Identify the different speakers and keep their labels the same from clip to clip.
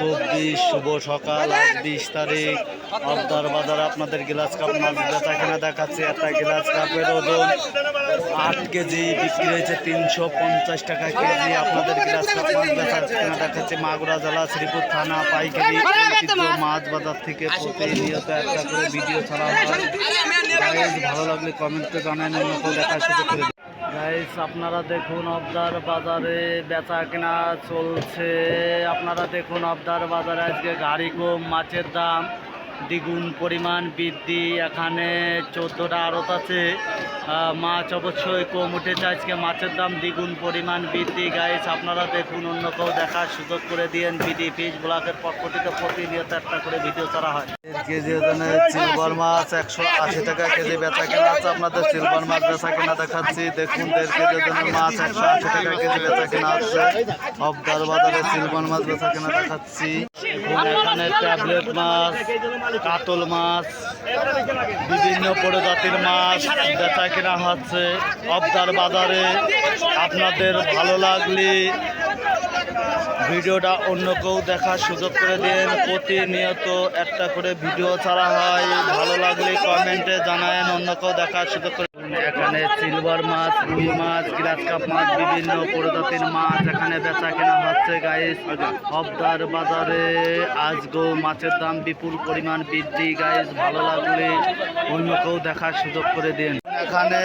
Speaker 1: 2024 শুভ সকাল। আজ 20 তারিখ। আবদার বাজারে আপনাদের গ্লাস কাপ মাছ বেচা কেনা দেখাচ্ছে। একটা গ্লাস কাপের ওজন 8 কেজি, বিক্রি হয়েছে 350 টাকা কেজি। আপনাদের গ্লাস কাপ মাছ বেচা কেনা দেখাচ্ছে মাগুরা জেলা শ্রীপুর থানা পাইকারি মাছ বাজার থেকে প্রতিনিয়ত একটা করে ভিডিও ছাড়া হয়। ভালো লাগলে কমেন্টে জানান, অন্য দেখার সুযোগ করে। গাইস আপনারা দেখুন আবদার বাজারে বেচা কেনা চলছে। আপনারা দেখুন আবদার বাজারে আজকে গাড়ি কম, মাছের দাম দ্বিগুণ পরিমাণ বৃদ্ধি। এখানে 14টা আড়ত আছে। মাছ অবশ্যই কম উঠেছে, আজকে মাছের দাম দ্বিগুণ পরিমাণ বৃদ্ধি। গাইস আপনারা দেখুন, অন্য কেউ দেখার সুযোগ করে দিয়েন। বিডি ফিশ ব্লকের পক্ষ থেকে প্রতিনিয়ত একটা করে ভিডিও করা হয়। কেজি ওজনে সিলভার মাছ 180 টাকা কেজি বেচা কেনা আছে। আপনাদের সিলভার মাছ বেচা কেনা দেখাচ্ছি। দেখুন 1.5 কেজি ওজনের মাছ 180 টাকা কেজি বেচা কেনা আছে। আবদার বাজারে সিলভার মাছ বেচা কেনা দেখাচ্ছি। এখানে ট্যাবলেট মাছ, কাতল মাছ, বিভিন্ন প্রজাতির মাছ বেচা কেনা হচ্ছে আবদার বাজারে। আপনাদের ভালো লাগলে ভিডিওটা অন্য কেউ দেখার সুযোগ করে দেন। প্রতিনিয়ত একটা করে ভিডিও ছাড়া হয়। ভালো লাগলে কমেন্টে জানায়েন, অন্য কেউ দেখার সুযোগ করে। এখানে সিলভার মাছ, রুই মাছ, গ্লাস কাপ মাছ, বিভিন্ন প্রজাতির মাছ এখানে বেচা কেনা হচ্ছে। গাইস আবদার বাজারে আজকেও মাছের দাম বিপুল পরিমাণ বৃদ্ধি। গাইস ভালো লাগলে অন্য কেউ দেখার সুযোগ করে দিন। এখানে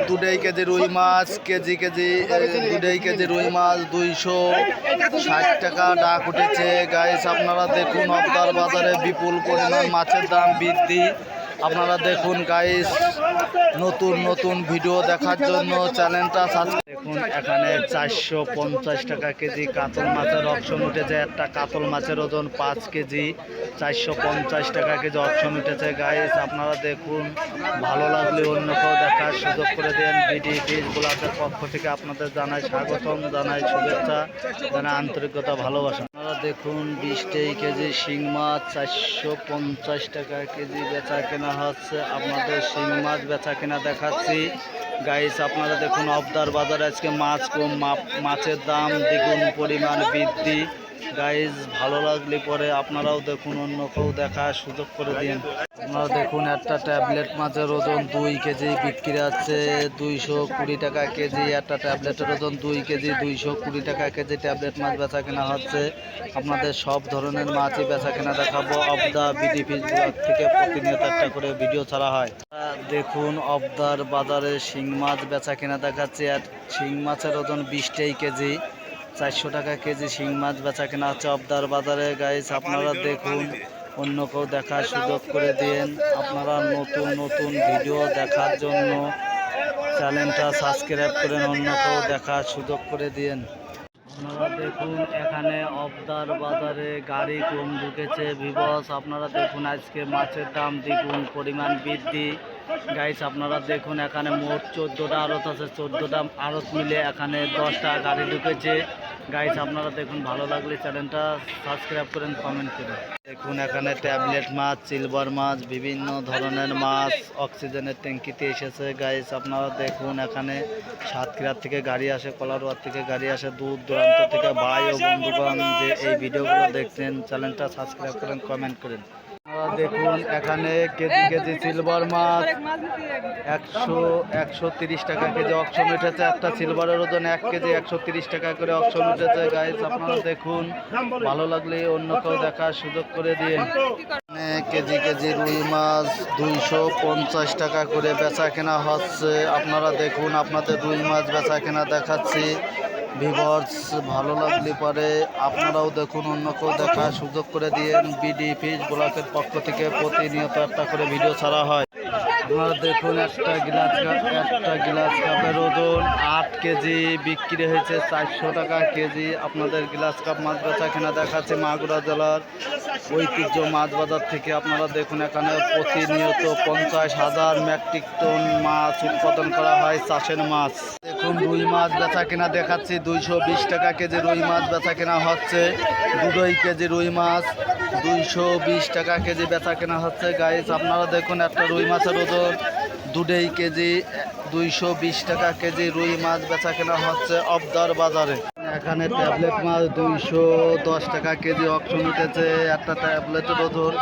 Speaker 1: 2.5 কেজি রুই মাছ, কেজি 2.5 কেজি রুই মাছ 260 টাকা ডাক উঠেছে। গাইস আপনারা দেখুন আবদার বাজারে বিপুল পরিমাণ মাছের দাম বৃদ্ধি। আপনারা দেখুন গাইস, নতুন নতুন ভিডিও দেখার জন্য চ্যানেলটা সাবস্ক্রাইব। দেখুন এখানে 450 টাকা কেজি কাতল মাছের অপশন উঠেছে। একটা কাতল মাছের ওজন 5 কেজি, 450 টাকা কেজি অপশন উঠেছে। গাইস আপনারা দেখুন, ভালো লাগলে অন্য কেউ দেখার সুযোগ করে দেন। বিডি ফিশ ব্লকের পক্ষ থেকে আপনাদের জানাই স্বাগতম, জানাই শুভেচ্ছা, জানাই আন্তরিকতা, ভালোবাসা। আপনারা দেখুন 20 কেজি শিং মাছ 450 টাকা কেজি বেচা কেনা হচ্ছে। আপনাদের শিং মাছ বেচা কেনা দেখাচ্ছি। গাইস আপনারা দেখুন আবদার বাজারে আজকে মাছ কম, মাছের দাম দ্বিগুণ পরিমাণ বৃদ্ধি। গাইস ভালো লাগলে পরে আপনারাও দেখুন, অন্য কেউ দেখার সুযোগ করে দিন। আপনারা দেখুন একটা ট্যাবলেট মাছের ওজন 2 কেজি, বিক্রি আছে 220 টাকা কেজি। একটা ট্যাবলেটের ওজন 2 কেজি, 220 টাকা কেজি ট্যাবলেট মাছ বেচা কেনা হচ্ছে। আপনাদের সব ধরনের মাছই বেচা কেনা দেখাবো। আবদা বিডি ফিশ ব্লক থেকে প্রতিনিয়ত একটা করে ভিডিও ছাড়া হয়। দেখুন আবদার বাজারে শিং মাছ বেচা কেনা দেখাচ্ছে। আর শিং মাছের ওজন 20 কেজি, 400 টাকা কেজি শিং মাছ বেচা কেনা হচ্ছে আবদার বাজারে। গাইস আপনারা দেখুন, অন্য কেউ দেখার সুযোগ করে দিন। আপনারা নতুন নতুন ভিডিও দেখার জন্য চ্যানেলটা সাবস্ক্রাইব করেন, অন্য কেউ দেখার সুযোগ করে দিন। আপনারা দেখুন এখানে আবদার বাজারে গাড়ি কম ঢুকেছে ভিবস। আপনারা দেখুন আজকে মাছের দাম দ্বিগুণ পরিমাণ বৃদ্ধি। গাইস আপনারা দেখুন এখানে মোট 14টা আড়ত আছে। 14টা আড়ত মিলে এখানে 10টা গাড়ি ঢুকেছে। গাইস আপনারা দেখুন, ভালো লাগলে চ্যানেলটা সাবস্ক্রাইব করেন, কমেন্ট করেন। দেখুন এখানে ট্যাবলেট মাছ, সিলভার মাছ, বিভিন্ন ধরনের মাছ অক্সিজেনের ট্যাঙ্কিতে এসেছে। গাইস আপনারা দেখুন এখানে সাতক্ষীরার থেকে গাড়ি আসে, কলারোয়ার থেকে গাড়ি আসে, দূর দূরান্ত থেকে ভাই ও বন্ধুগণ যে এই ভিডিওগুলো দেখছেন, চ্যানেলটা সাবস্ক্রাইব করেন, কমেন্ট করেন। দেখুন এখানে কেজি সিলভার মাছ 130 টাকা কেজি অপশন উঠেছে। একটা সিলভারের ওজন 1 কেজি, 130 টাকা করে অপশন উঠেছে। গাইস আপনারা দেখুন, ভালো লাগলে অন্য কেউ দেখার সুযোগ করে দিন। কেজি রুই মাছ 250 টাকা করে বেচা কেনা হচ্ছে। আপনারা দেখুন, আপনাদের রুই মাছ বেচা কেনা দেখাচ্ছি। ভিউয়ার্স ভালো লাগলে পরে আপনারাও দেখুন, অন্য কেউ দেখার সুযোগ করে দিয়েন। বিডি ফিশ ব্লকের পক্ষ থেকে প্রতিনিয়ত একটা করে ভিডিও ছাড়া হয়। আপনারা দেখুন একটা গ্লাস কাপের ওজন 8 কেজি, বিক্রি হয়েছে 400 টাকা কেজি। আপনাদের গ্লাস কাপ মাছ বেচা কেনা দেখাচ্ছে মাগুরা জেলার ঐতিহ্য মাছ বাজার থেকে। আপনারা দেখুন এখানে প্রতিনিয়ত 50,000 মেট্রিক টন মাছ উৎপাদন করা হয়, চাষের মাছ। দেখুন রুই মাছ বেচা কেনা দেখাচ্ছি। 220 টাকা কেজি রুই মাছ বেচা কেনা হচ্ছে। 2 কেজি রুই মাছ 220 টাকা কেজি বেচা কেনা হচ্ছে। গাইস আপনারা দেখুন একটা রুই মাছের ওজন 2 কেজি, 220 টাকা কেজি রুই মাছ বেচা কেনা হচ্ছে আবদার বাজারে। এখানে ট্যাবলেট মাছ 210 টাকা কেজি অপশন উঠেছে। একটা ট্যাবলেটের ওজন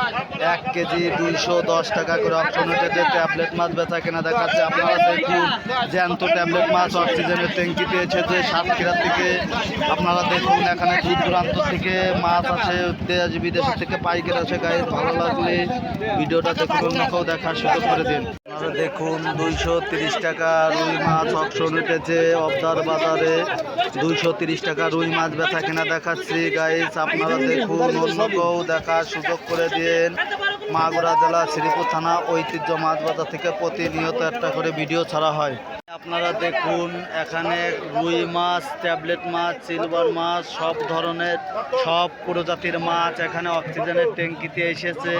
Speaker 1: 1 কেজি 210 টাকা করে অপশন উঠেছে। ট্যাবলেট মাছ বেচা কেনা দেখাচ্ছে। আপনারা দেখুন জ্যান্ত ট্যাবলেট মাছ অক্সিজেনের ট্যাঙ্কিতে এসেছে সাতক্ষীরা থেকে। আপনারা দেখুন এখানে দূর দূরান্ত থেকে মাছ আছে, দেশ বিদেশ থেকে পাইকারি আছে। গাইজ ভালো লাগলে ভিডিওটা দেখুন, অন্যকেও দেখার সুযোগ করে দিন। আপনারা দেখুন 230 টাকা রুই মাছ অপশন উঠেছে অবদার বাজারে। 230 টাকা রুই মাছ বেচা কেনা দেখাচ্ছি। গাইজ আপনারা দেখুন, অন্যকেও দেখার সুযোগ করে দিন। মাগুরা জেলা শ্রীপুর থানা ঐতিহ্য মাছ বাজার থেকে প্রতিনিয়ত একটা করে ভিডিও ছাড়া হয়। আপনারা দেখুন এখানে রুই মাছ, ট্যাবলেট মাছ, সিলভার মাছ, সব ধরনের সব প্রজাতির মাছ এখানে অক্সিজেনের ট্যাঙ্কিতে এসেছে।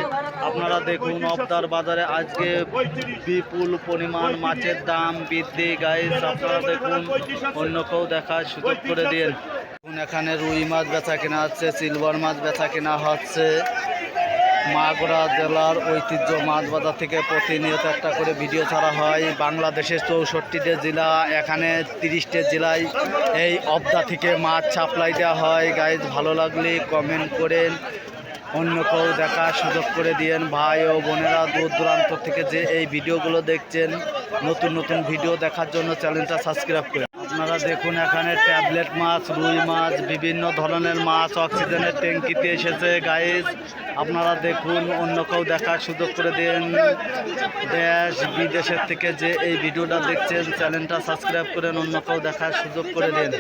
Speaker 1: আপনারা দেখুন অবদার বাজারে আজকে বিপুল পরিমাণ মাছের দাম বৃদ্ধি। গাইজ আপনারা দেখুন, অন্যকেও দেখার সুযোগ করে দিন। এখানে রুই মাছ বেচা কেনা হচ্ছে, সিলভার মাছ বেচা কেনা হচ্ছে। মাগুরা জেলার ঐতিহ্য মাছ বাজার থেকে প্রতিনিয়ত একটা করে ভিডিও ছাড়া হয়। বাংলাদেশের 64টি জেলা, এখানে 30টি জেলায় এই অবদা থেকে মাছ সাপ্লাই দেওয়া হয়। গাইজ ভালো লাগলে কমেন্ট করেন, অন্যকেও দেখার সুযোগ করে দিয়েন। ভাই ও বোনেরা দূর দূরান্ত থেকে যে এই ভিডিওগুলো দেখছেন, নতুন নতুন ভিডিও দেখার জন্য চ্যানেলটা সাবস্ক্রাইব করে। আপনারা দেখুন এখানে ট্যাবলেট মাছ, রুই মাছ, বিভিন্ন ধরনের মাছ অক্সিজেনের ট্যাঙ্কিতে এসেছে। গাইজ আপনারা দেখুন, অন্যকেও দেখার সুযোগ করে দিন। দেশ বিদেশের থেকে যে এই ভিডিওটা দেখছেন, চ্যানেলটা সাবস্ক্রাইব করেন, অন্যকেও দেখার সুযোগ করে দিন।